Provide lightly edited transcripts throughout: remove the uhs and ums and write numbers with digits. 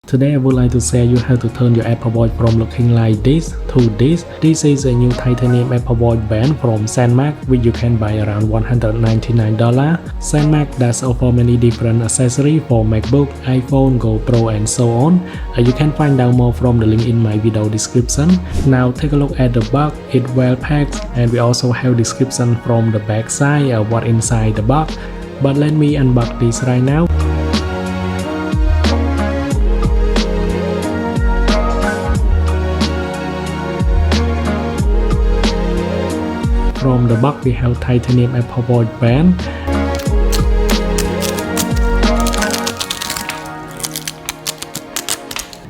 Today I would like to share you how to turn your Apple Watch from looking like this to this. This is a new titanium Apple Watch band from SandMarc which you can buy around $199. SandMarc does offer many different accessories for MacBook, iPhone, GoPro and so on. You can find out more from the link in my video description. Now take a look at the box. It's well packed and we also have description from the back side of what inside the box. But let me unbox this right now. From the box we have titanium Apple Watch band.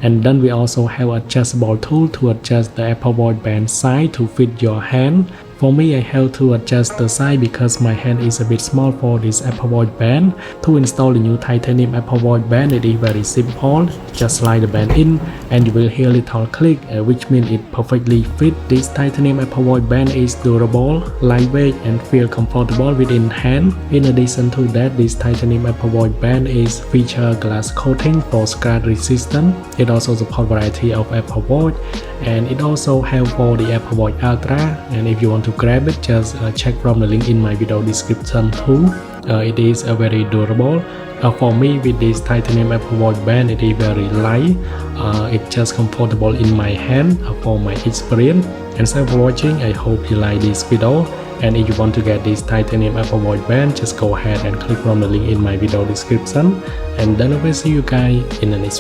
And then we also have adjustable tool to adjust the Apple Watch band size to fit your hand. For me, I have to adjust the size because my hand is a bit small for this Apple Watch band. To install the new titanium Apple Watch band, it is very simple. Just slide the band in and you will hear a little click, which means it perfectly fits. This titanium Apple Watch band is durable, lightweight and feel comfortable within hand. In addition to that, this titanium Apple Watch band is feature glass coating for scratch resistant. It also supports variety of Apple Watch and it also have for the Apple Watch Ultra, and if you want to grab it, just check from the link in my video description too. It is very durable. For me, with this titanium Apple Watch band, it is very light. It's just comfortable in my hand for my experience. And thanks for watching. I hope you like this video. And if you want to get this titanium Apple Watch band, just go ahead and click from the link in my video description. And then I will see you guys in the next video.